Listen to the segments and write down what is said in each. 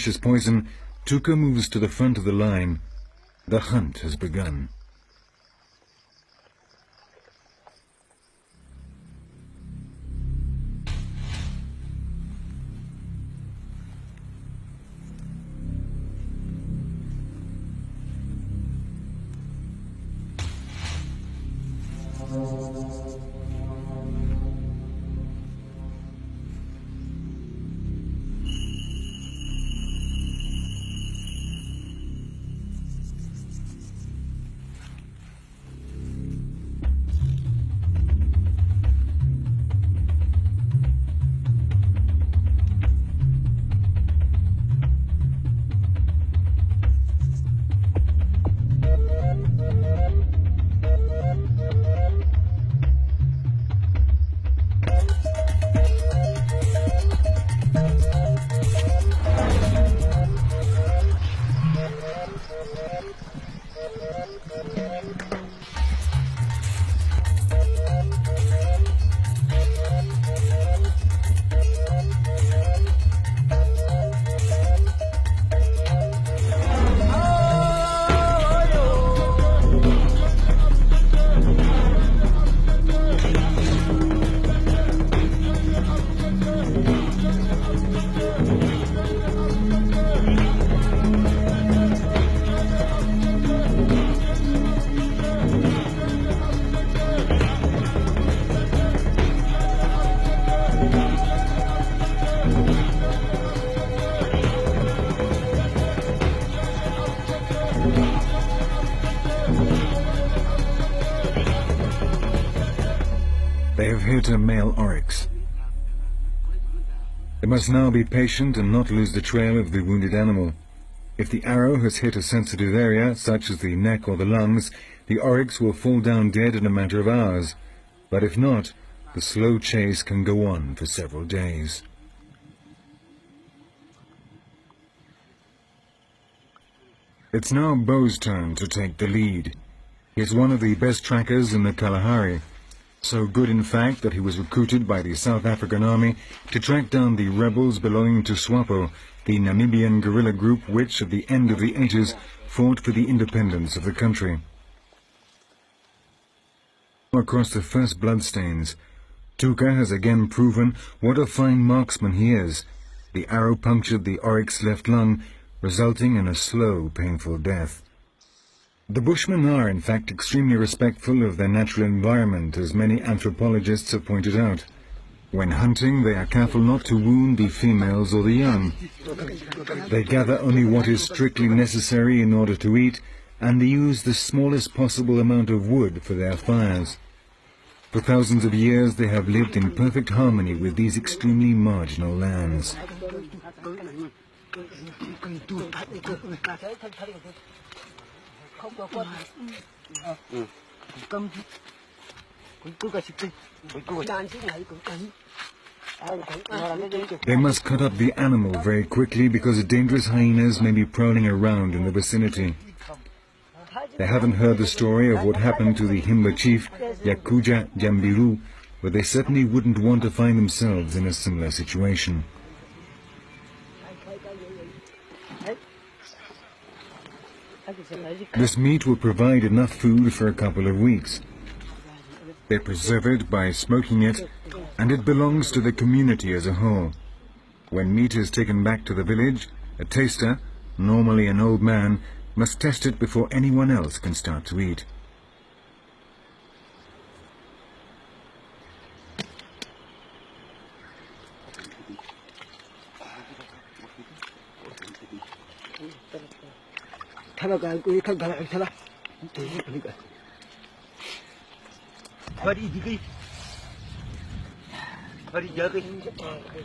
His poison, Tuka moves to the front of the line. The hunt has begun. They have hit a male oryx. They must now be patient and not lose the trail of the wounded animal. If the arrow has hit a sensitive area, such as the neck or the lungs, the oryx will fall down dead in a matter of hours. But if not, the slow chase can go on for several days. It's now Bo's turn to take the lead. He is one of the best trackers in the Kalahari. So good, in fact, that he was recruited by the South African Army to track down the rebels belonging to SWAPO, the Namibian guerrilla group which, at the end of the 80s, fought for the independence of the country. Across the first bloodstains, Tuka has again proven what a fine marksman he is. The arrow punctured the oryx's left lung, resulting in a slow, painful death. The Bushmen are, in fact, extremely respectful of their natural environment, as many anthropologists have pointed out. When hunting, they are careful not to wound the females or the young. They gather only what is strictly necessary in order to eat, and they use the smallest possible amount of wood for their fires. For thousands of years, they have lived in perfect harmony with these extremely marginal lands. They must cut up the animal very quickly because dangerous hyenas may be prowling around in the vicinity. They haven't heard the story of what happened to the Himba chief, Yakuja Jambiru, but they certainly wouldn't want to find themselves in a similar situation. This meat will provide enough food for a couple of weeks. They preserve it by smoking it, and it belongs to the community as a whole. When meat is taken back to the village, a taster, normally an old man, must test it before anyone else can start to eat.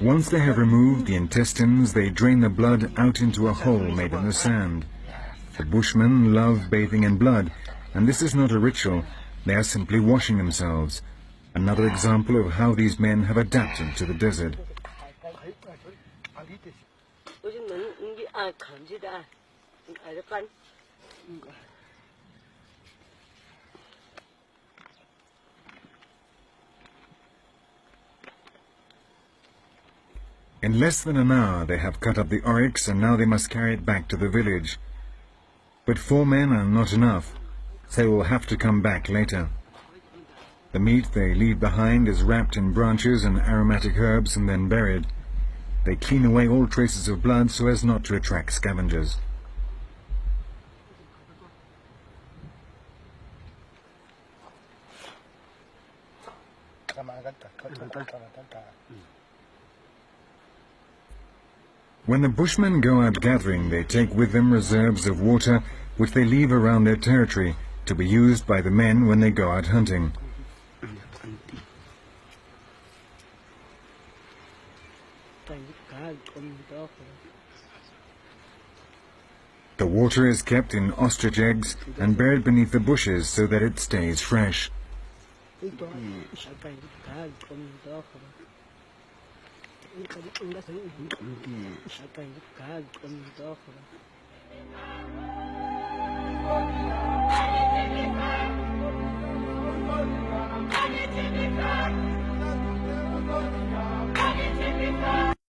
Once they have removed the intestines, they drain the blood out into a hole made in the sand. The Bushmen love bathing in blood, and this is not a ritual. They are simply washing themselves. Another example of how these men have adapted to the desert. In less than an hour they have cut up the oryx, and now they must carry it back to the village. But 4 men are not enough, so they will have to come back later. The meat they leave behind is wrapped in branches and aromatic herbs and then buried. They clean away all traces of blood so as not to attract scavengers. When the Bushmen go out gathering, they take with them reserves of water which they leave around their territory to be used by the men when they go out hunting. The water is kept in ostrich eggs and buried beneath the bushes so that it stays fresh.